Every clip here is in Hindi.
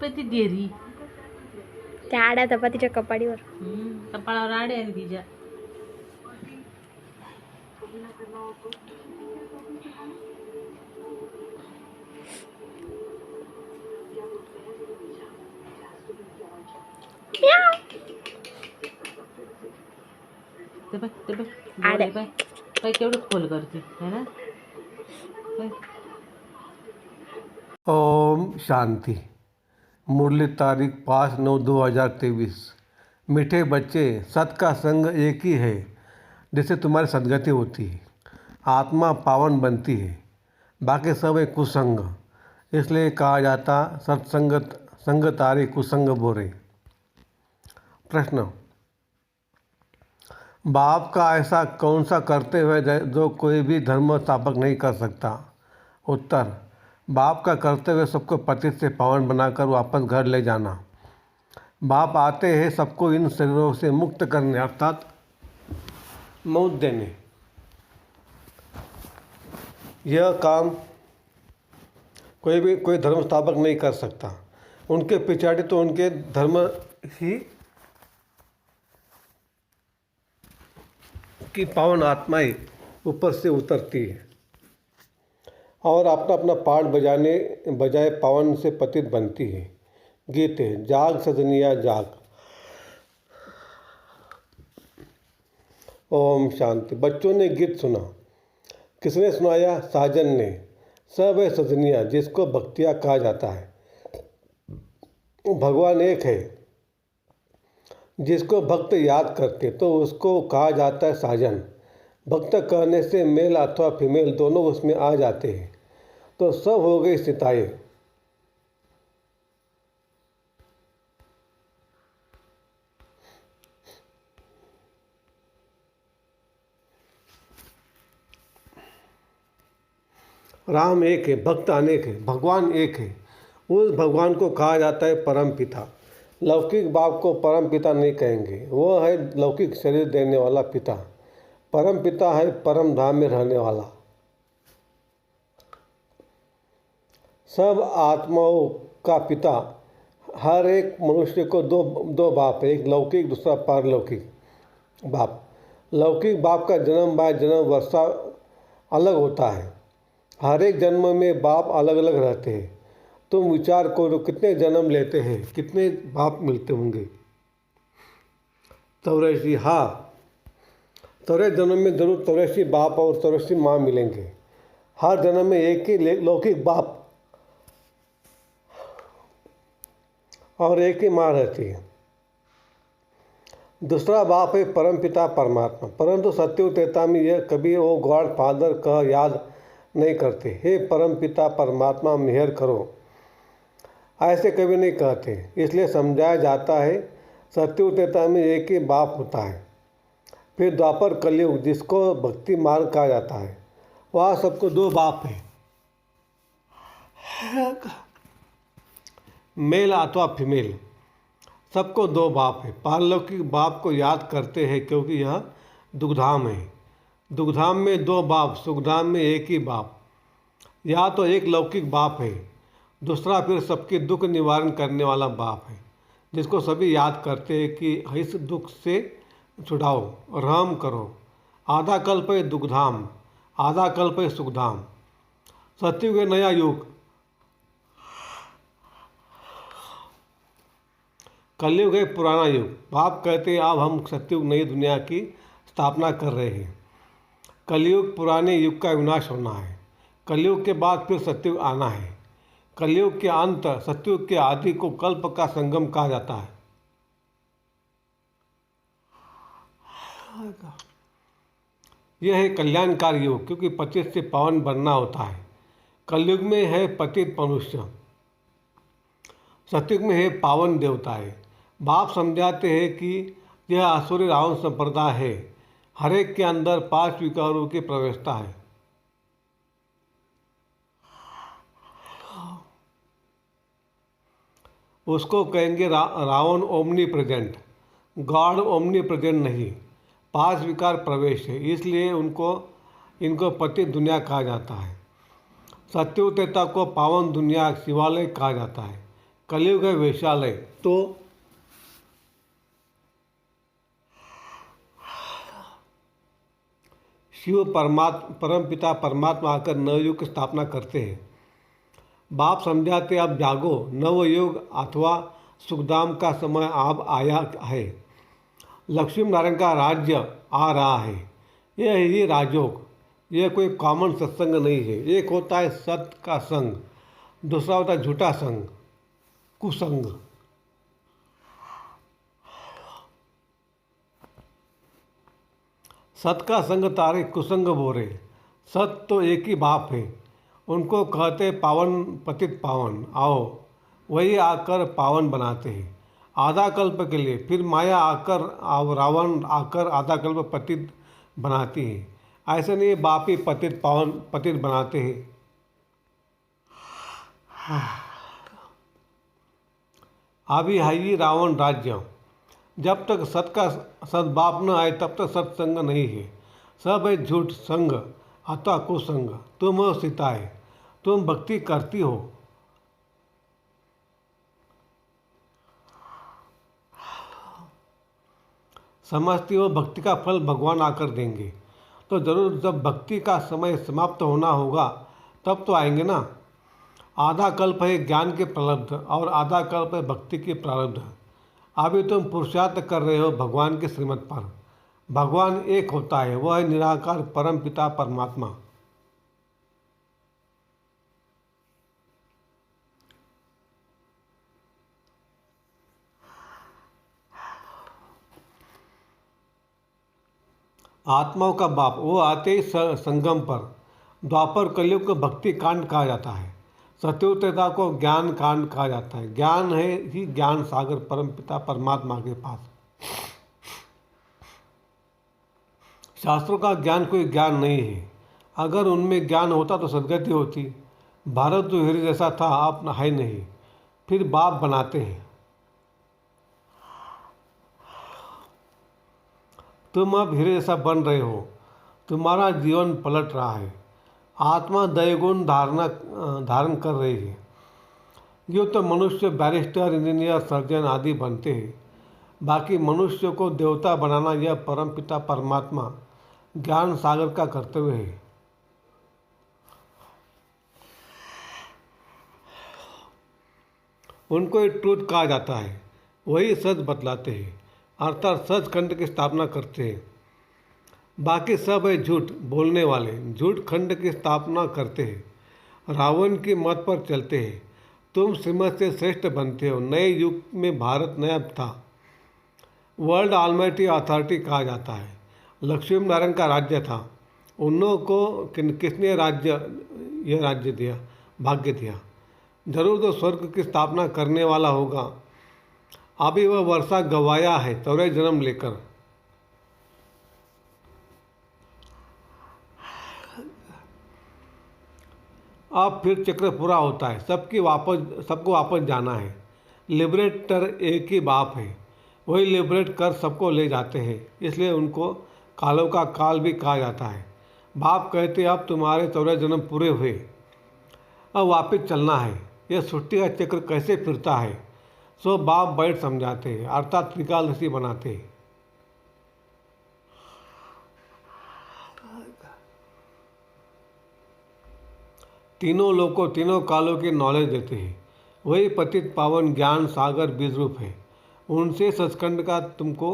पती डेअरी त्या आड्या चपातीच्या कपाडीवर. कपाळावर आडे आहे तिच्या. केवढं खोल करते है ना. ओम शांति. मुरली तारीख 5/9/2023. मीठे बच्चे, सत का संग एक ही है जिससे तुम्हारी सदगति होती है, आत्मा पावन बनती है. बाकी सब है कुसंग. इसलिए कहा जाता सत्संगत संग तारे कुसंग बोरे. प्रश्न. बाप का ऐसा कौन सा करते हुए जो कोई भी धर्म स्थापक नहीं कर सकता. उत्तर. बाप का करते हुए सबको पतित से पावन बनाकर वापस घर ले जाना. बाप आते हैं सबको इन शरीरों से मुक्त करने अर्थात मौत देने. यह काम कोई धर्म स्थापक नहीं कर सकता. उनके पिछाड़ी तो उनके धर्म ही की पावन आत्माएं ऊपर से उतरती है और अपना अपना पाठ बजाय पावन से पतित बनती है. गीत है. जाग सजनिया जाग. ओम शांति. बच्चों ने गीत सुना. किसने सुनाया? साजन ने. सब है सजनिया जिसको भक्तिया कहा जाता है. भगवान एक है. जिसको भक्त याद करते तो उसको कहा जाता है साजन. भक्त कहने से मेल अथवा फीमेल दोनों उसमें आ जाते हैं तो सब हो गई सिताएं. राम एक है, भक्त अनेक है, भगवान एक है. उस भगवान को कहा जाता है परम पिता. लौकिक बाप को परम पिता नहीं कहेंगे. वो है लौकिक शरीर देने वाला पिता. परम पिता है परम धाम में रहने वाला. सब आत्माओं का पिता. हर एक मनुष्य को दो बाप है. एक लौकिक दूसरा पारलौकिक बाप. लौकिक बाप का जन्म बाय जन्म वर्षा अलग होता है. हर एक जन्म में बाप अलग अलग रहते हैं. तुम विचार करो कितने जन्म लेते हैं, कितने बाप मिलते होंगे. 84. हाँ, 84 जन्म में जरूर 84 बाप और 84 माँ मिलेंगे. हर जन्म में एक ही लौकिक बाप और एक ही माँ रहती है. दूसरा बाप है परमपिता परमात्मा. परंतु सत्य त्रेता में यह कभी वो गॉड फादर कह याद नहीं करते. हे परमपिता परमात्मा मेहर करो ऐसे कभी नहीं कहते. इसलिए समझाया जाता है सत्य त्रेता में एक ही बाप होता है. फिर द्वापर कलयुग जिसको भक्ति मार्ग कहा जाता है वहाँ सबको दो बाप है, मेल अथवा फीमेल. सबको दो बाप है. पारलौकिक बाप को याद करते हैं क्योंकि यह दुखधाम है. दुखधाम में दो बाप, सुखधाम में एक ही बाप. या तो एक लौकिक बाप है, दूसरा फिर सबके दुख निवारण करने वाला बाप है जिसको सभी याद करते हैं कि इस दुख से छुड़ाओ, रहम करो. आधा कल्प है दुखधाम, आधा कल्प है सुखधाम. सत्युग है नया युग. कलयुग है पुराना युग. बाप कहते हैं अब हम सत्युग नई दुनिया की स्थापना कर रहे हैं. कलयुग पुराने युग का विनाश होना है. कलयुग के बाद फिर सत्युग आना है. कलयुग के अंत सत्युग के आदि को कल्प का संगम कहा जाता है. यह है कल्याणकारी युग क्योंकि पतित से पावन बनना होता है. कलयुग में है पतित मनुष्य, सत्युग में है पावन देवता है. बाप समझाते हैं कि यह आसुरी रावण संप्रदाय है. हर एक के अंदर 5 विकारों की प्रवेशता है. उसको कहेंगे Ravan omnipresent. God omnipresent नहीं. 5 विकार प्रवेश है इसलिए इनको पतित दुनिया कहा जाता है. सत्ययुग त्रेता को पावन दुनिया शिवालय कहा जाता है, कलयुग है वैशालय। तो शिव परम पिता परमात्मा आकर नवयुग की स्थापना करते हैं। बाप समझाते अब जागो, नवयुग अथवा सुखधाम का समय अब आया है, लक्ष्मी नारायण का राज्य आ रहा है। यह है ही राजयोग। यह कोई कॉमन सत्संग नहीं है। एक होता है सत्य का संग, दूसरा होता है झूठा संग, कुसंग। सत का संग तारे, कुसंग बोरे। सत तो एक ही बाप है, उनको कहते पावन पतित पावन। आओ वही आकर पावन बनाते हैं आधा कल्प के लिए, फिर माया आकर रावण आकर आधा कल्प पतित बनाती है। ऐसे नहीं बाप ही पतित पावन पतित बनाते हैं। अभी है ही रावण राज्य। जब तक सत का सद्बाप न आए तब तक सत्संग नहीं है। सब है झूठ संग अथवा कुसंग। तुम हो सीताएं, तुम भक्ति करती हो, समझती हो भक्ति का फल भगवान आकर देंगे। तो जरूर जब भक्ति का समय समाप्त होना होगा तब तो आएंगे ना। आधा कल्प है ज्ञान के प्रारब्ध और आधा कल्प है भक्ति के प्रारब्ध। अभी तुम पुरुषार्थ कर रहे हो भगवान के श्रीमत पर। भगवान एक होता है, वह है निराकार परम पिता परमात्मा। आत्माओं का बाप वो आते ही संगम पर। द्वापर कलयुग को भक्ति कांड कहा जाता है, सत्ययुग त्रेता को ज्ञान कांड कहा जाता है। ज्ञान है ही ज्ञान सागर परम पिता परमात्मा के पास। शास्त्रों का ज्ञान कोई ज्ञान नहीं है। अगर उनमें ज्ञान होता तो सदगति होती। भारत तो हीरे जैसा था, आप है नहीं, फिर बाप बनाते हैं। तुम अब हीरे जैसा बन रहे हो, तुम्हारा जीवन पलट रहा है। आत्मा दैवगुण धारण कर रही है। यूँ तो मनुष्य बैरिस्टर, इंजीनियर, सर्जन आदि बनते हैं। बाकी मनुष्य को देवता बनाना यह परमपिता परमात्मा ज्ञान सागर का कर्तव्य है। उनको ही ट्रूथ कहा जाता है, वही सच बतलाते हैं, अर्थात सच खंड की स्थापना करते हैं। बाकी सब है झूठ बोलने वाले, झूठ खंड की स्थापना करते हैं, रावण की मत पर चलते हैं। तुम श्रीमत से श्रेष्ठ बनते हो। नए युग में भारत नया था, वर्ल्ड ऑलमाइटी अथॉरिटी कहा जाता है। लक्ष्मी नारायण का राज्य था। उन्हों को किसने यह राज्य दिया, भाग्य दिया। जरूर तो स्वर्ग की स्थापना करने वाला होगा। अभी वह वर्षा गवाया है 14 जन्म लेकर। अब फिर चक्र पूरा होता है, सबको वापस जाना है। लिबरेटर एक ही बाप है, वही लिबरेट कर सबको ले जाते हैं। इसलिए उनको कालों का काल भी कहा जाता है। बाप कहते अब तुम्हारे 14 जन्म पूरे हुए, अब वापस चलना है। यह सृष्टि का चक्र कैसे फिरता है सो बाप बैठ समझाते हैं, अर्थात त्रिकालदर्शी बनाते हैं। तीनों लोगों तीनों कालों की नॉलेज देते हैं। वही पतित पावन ज्ञान सागर बीज रूप है। उनसे सचखंड का तुमको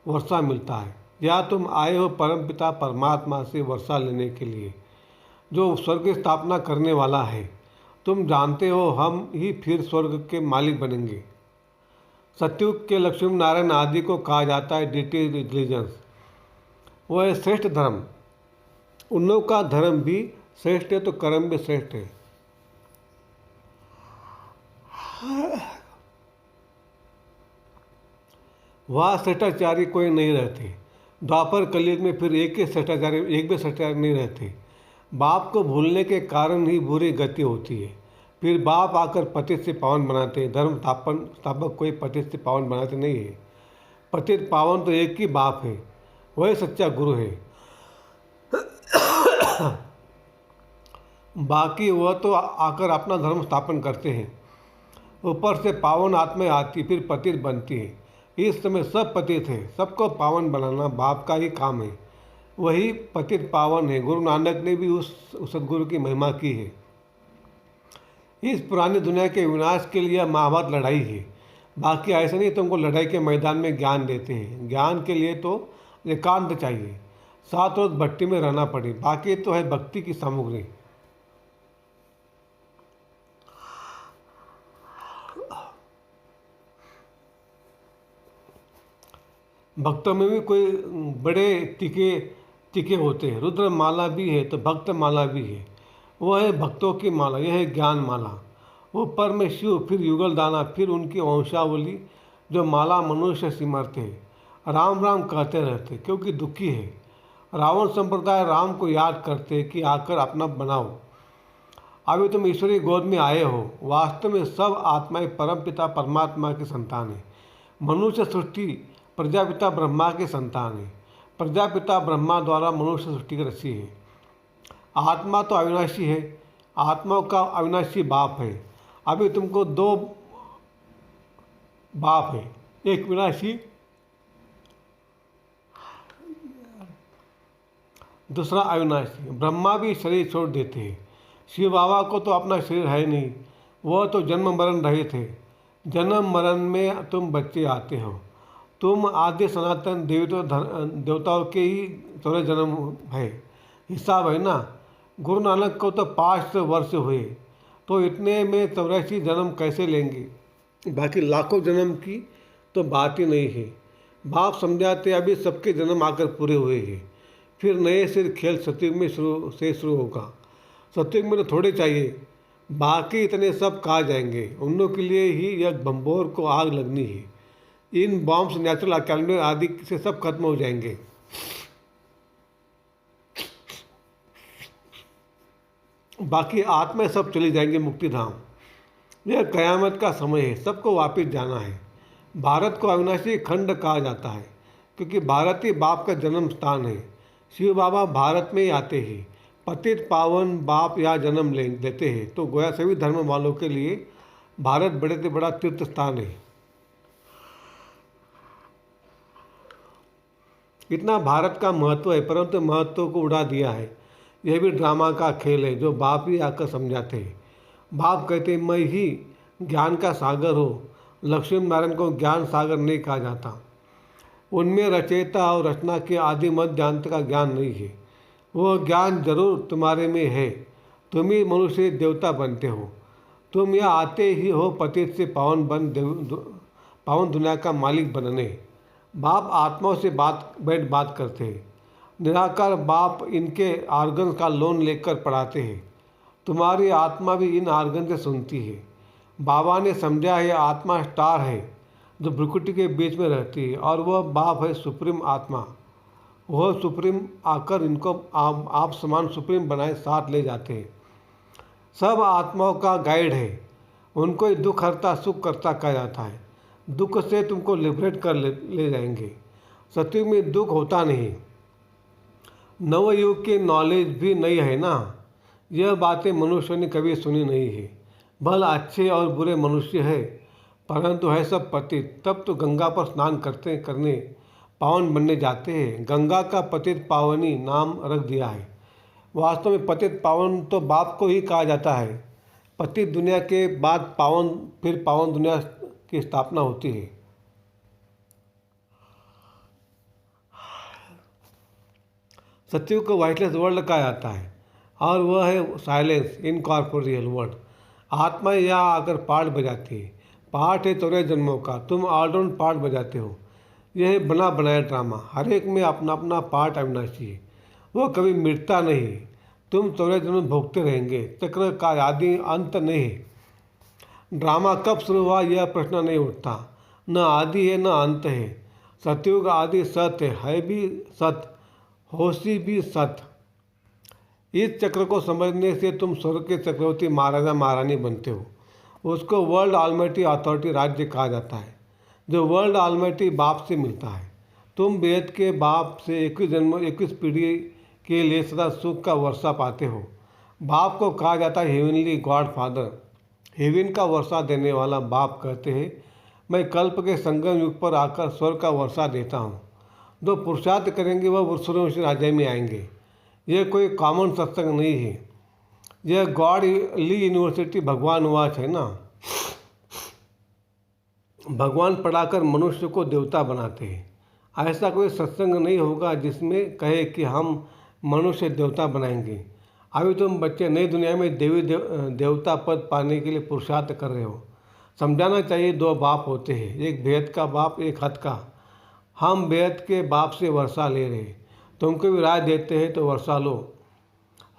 वर्षा मिलता है। या तुम आए हो परमपिता परमात्मा से वर्षा लेने के लिए, जो स्वर्ग की स्थापना करने वाला है। तुम जानते हो हम ही फिर स्वर्ग के मालिक बनेंगे। सतयुग के लक्ष्मी नारायण आदि को कहा जाता है डीटी रिलीजन्स। वह है श्रेष्ठ धर्म। उन लोगों का धर्म भी श्रेष्ठ है तो कर्म भी श्रेष्ठ है। वहाँ श्रेष्ठाचारी कोई नहीं रहते। द्वापर कलयुग में फिर एक भी श्रेष्ठाचारी नहीं रहते। बाप को भूलने के कारण ही बुरी गति होती है। फिर बाप आकर पतित से पावन बनाते हैं। धर्म स्थापक कोई पतित से पावन बनाते नहीं है। पतित पावन तो एक ही बाप है, वही सच्चा गुरु है। बाकी वह तो आकर अपना धर्म स्थापन करते हैं। ऊपर से पावन आत्माएं आती फिर पतित बनती है। इस समय सब पतित हैं। सबको पावन बनाना बाप का ही काम है। वही पतित पावन है। गुरु नानक ने भी उस सदगुरु की महिमा की है। इस पुरानी दुनिया के विनाश के लिए महाभारत लड़ाई है। बाकी ऐसा नहीं तुमको लड़ाई के मैदान में ज्ञान देते हैं। ज्ञान के लिए तो एकांत चाहिए, 7 रोज भट्टी में रहना पड़े। बाकी तो है भक्ति की सामग्री। भक्तों में भी कोई बड़े टीके होते हैं। रुद्र माला भी है तो भक्त माला भी है। वह है भक्तों की माला, यह है ज्ञान माला। ऊपर में शिव, फिर युगल दाना, फिर उनकी वंशावली। जो माला मनुष्य सिमरते हैं, राम राम कहते रहते क्योंकि दुखी है। रावण संप्रदाय राम को याद करते कि आकर अपना बनाओ। अभी तुम ईश्वरी गोद में आए हो। वास्तव में सब आत्माएं परम पिता परमात्मा की संतान है। मनुष्य सृष्टि प्रजापिता ब्रह्मा के संतान है। प्रजापिता ब्रह्मा द्वारा मनुष्य सृष्टि की रची है। आत्मा तो अविनाशी है। आत्मा का अविनाशी बाप है। अभी तुमको 2 बाप है, एक विनाशी, दूसरा अविनाशी। ब्रह्मा भी शरीर छोड़ देते हैं। शिव बाबा को तो अपना शरीर है नहीं। वह तो जन्म मरण रहित है। जन्म मरण में तुम बच्चे आते हो। तुम आद्य सनातन देवताओं के ही थोड़े जन्म है। हिसाब है ना। गुरु नानक को तो 500 वर्ष हुए, तो इतने में 84 जन्म कैसे लेंगे। बाकी लाखों जन्म की तो बात ही नहीं है। बाप समझाते अभी सबके जन्म आकर पूरे हुए हैं। फिर नए सिर खेल सतयुग में शुरू होगा। सतयुग में तो थोड़े चाहिए, बाकी इतने सब कहा जाएंगे। उन लोगों के लिए ही यह बम्बोर को आग लगनी है। इन बॉम्ब्स नेचुरल कैलेंडर आदि से सब खत्म हो जाएंगे। बाकी आत्मा सब चली जाएंगे मुक्ति धाम। यह कयामत का समय है। सबको वापस जाना है। भारत को अविनाशी खंड कहा जाता है क्योंकि भारत ही बाप का जन्म स्थान है। शिव बाबा भारत में ही आते हैं। पतित पावन बाप यहाँ जन्म लेते हैं। तो गोया सभी धर्म वालों के लिए भारत बड़े से बड़ा तीर्थ स्थान है। इतना भारत का महत्व है, परंतु महत्व को उड़ा दिया है। यह भी ड्रामा का खेल है जो बाप ही आकर समझाते हैं। बाप कहते हैं मैं ही ज्ञान का सागर हो। लक्ष्मी नारायण को ज्ञान सागर नहीं कहा जाता। उनमें रचयिता और रचना के आदि मध्य अंत का ज्ञान नहीं है। वह ज्ञान जरूर तुम्हारे में है। तुम ही मनुष्य देवता बनते हो। तुम यह आते ही हो पतित से पावन दुनिया का मालिक बनने। बाप आत्माओं से बात करते हैं। निराकार बाप इनके आर्गन का लोन लेकर पढ़ाते हैं। तुम्हारी आत्मा भी इन आर्गन से सुनती है। बाबा ने समझा है आत्मा स्टार है जो भ्रुकुटी के बीच में रहती है और वह बाप है सुप्रीम आत्मा। वह सुप्रीम आकर इनको आप समान सुप्रीम बनाए साथ ले जाते हैं। सब आत्माओं का गाइड है। उनको ही दुख हरता सुख करता कहा जाता है। दुख से तुमको लिबरेट कर ले जाएंगे। सतयुग में दुख होता नहीं। नवयुग की नॉलेज भी नहीं है ना। यह बातें मनुष्य ने कभी सुनी नहीं है। भले अच्छे और बुरे मनुष्य है, परंतु है सब पतित। तब तो गंगा पर स्नान करने पावन बनने जाते हैं। गंगा का पतित पावनी नाम रख दिया है। वास्तव में पतित पावन तो बाप को ही कहा जाता है। पतित दुनिया के बाद पावन, फिर पावन दुनिया की स्थापना होती है। सतयुग को वाइटलेस वर्ल्ड कहा जाता है और वह है साइलेंस इनकॉर्पोरियल वर्ल्ड। आत्मा यहाँ आकर पाठ बजाती है। पाठ है 14 जन्मों का। तुम ऑलराउंड पाठ बजाते हो। यह है बना बनाया ड्रामा। हर एक में अपना अपना पाठ अविनाशी है। वह कभी मिटता नहीं। तुम 14 जन्म भोगते रहेंगे। चक्र का आदि अंत नहीं है। ड्रामा कब शुरू हुआ यह प्रश्न नहीं उठता। न आदि है न अंत है। सतयुग आदि सत्य है भी सत्य, होशी भी सत्य। इस चक्र को समझने से तुम स्वर्ग के चक्रवर्ती महाराजा महारानी बनते हो। उसको वर्ल्ड ऑलमाइटी अथॉरिटी राज्य कहा जाता है, जो वर्ल्ड ऑलमाइटी बाप से मिलता है। तुम वेद के बाप से 21 जन्म 21 पीढ़ी के लिए सदा सुख का वर्षा पाते हो। बाप को कहा जाता है हेवनली गॉड फादर, हेवन का वर्षा देने वाला बाप कहते हैं मैं कल्प के संगम युग पर आकर स्वर्ग का वर्षा देता हूँ। जो पुरुषार्थ करेंगे वह सूर्यवंशी राज्य में आएंगे। यह कोई कॉमन सत्संग नहीं है, यह गॉड ली यूनिवर्सिटी भगवान वाच है ना। भगवान पढ़ाकर मनुष्य को देवता बनाते हैं। ऐसा कोई सत्संग नहीं होगा जिसमें कहे कि हम मनुष्य देवता बनाएंगे। अभी तुम बच्चे नई दुनिया में देवता पद पाने के लिए पुरुषार्थ कर रहे हो। समझाना चाहिए दो बाप होते हैं, एक बेहद का बाप, एक हद का। हम बेहद के बाप से वर्षा ले रहे, तुमको भी राय देते हैं तो वर्षा लो।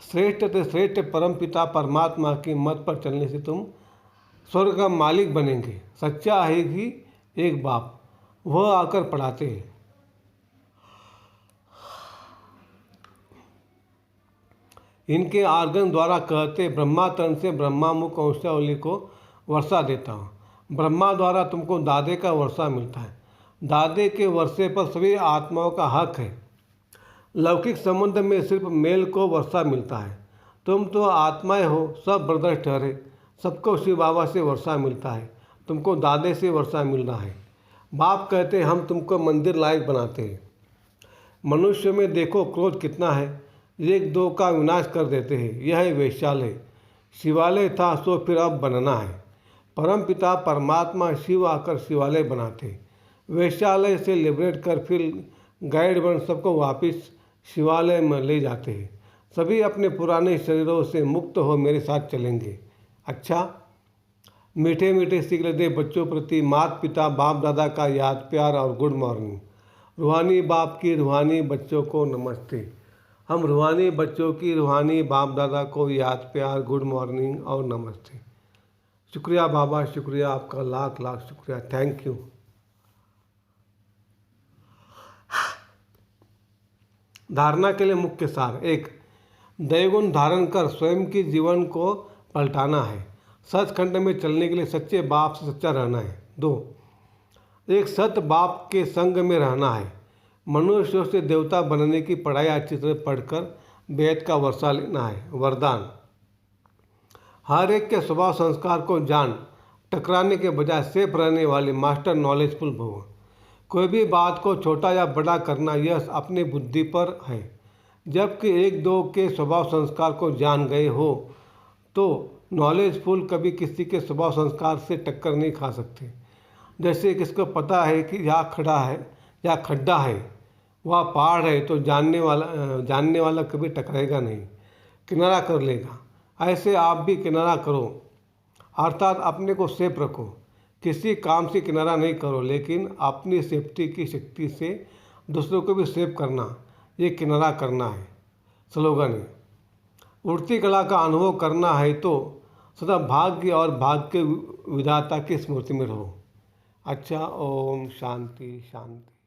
श्रेष्ठ से श्रेष्ठ परम पिता परमात्मा की मत पर चलने से तुम स्वर्ग का मालिक बनेंगे। सच्चा है कि एक बाप, वह आकर पढ़ाते हैं। इनके आर्गन द्वारा कहते ब्रह्मा तन से ब्रह्मामुख वंशावली को वर्षा देता हूँ। ब्रह्मा द्वारा तुमको दादे का वर्षा मिलता है। दादे के वर्षे पर सभी आत्माओं का हक है। लौकिक संबंध में सिर्फ मेल को वर्षा मिलता है। तुम तो आत्माएं हो, सब ब्रदर्स ठहरे। सबको शिव बाबा से वर्षा मिलता है, तुमको दादे से वर्षा मिल रहा है। बाप कहते हम तुमको मंदिर लायक बनाते हैं। मनुष्य में देखो क्रोध कितना है, एक दो का विनाश कर देते हैं। यह है वैश्यालय। शिवालय था सो फिर अब बनना है। परम पिता परमात्मा शिव आकर शिवालय बनाते, वैश्यालय से लिबरेट कर फिर गाइड बन सबको वापस शिवालय में ले जाते हैं। सभी अपने पुराने शरीरों से मुक्त हो मेरे साथ चलेंगे। अच्छा, मीठे मीठे सिगले दे बच्चों प्रति माता पिता बाप दादा का याद प्यार और गुड मॉर्निंग। रूहानी बाप की रूहानी बच्चों को नमस्ते। हम रूहानी बच्चों की रूहानी बाप दादा को याद प्यार गुड मॉर्निंग और नमस्ते। शुक्रिया बाबा, शुक्रिया आपका, लाख लाख शुक्रिया, थैंक यू। धारणा के लिए मुख्य सार। एक, दैवगुण धारण कर स्वयं के जीवन को पलटाना है। सचखंड में चलने के लिए सच्चे बाप से सच्चा रहना है। दो, एक सत बाप के संग में रहना है। मनुष्यों से देवता बनने की पढ़ाई अच्छी तरह पढ़कर वेद का वर्षा लेना है। वरदान, हर एक के स्वभाव संस्कार को जान, टकराने के बजाय सेफ रहने वाले मास्टर नॉलेजफुल भव। कोई भी बात को छोटा या बड़ा करना यह अपनी बुद्धि पर है। जबकि एक दो के स्वभाव संस्कार को जान गए हो तो नॉलेजफुल कभी किसी के स्वभाव संस्कार से टक्कर नहीं खा सकते। जैसे किसको पता है कि यहाँ खड़ा है या खड्डा है, वह पहाड़ है, तो जानने वाला कभी टकराएगा नहीं, किनारा कर लेगा। ऐसे आप भी किनारा करो, अर्थात अपने को सेफ रखो। किसी काम से किनारा नहीं करो, लेकिन अपनी सेफ्टी की शक्ति से दूसरों को भी सेफ करना, ये किनारा करना है। स्लोगन है, उड़ती कला का अनुभव करना है तो सदा भाग्य और भाग्य विधाता की स्मृति में रहो। अच्छा, ओम शांति शांति।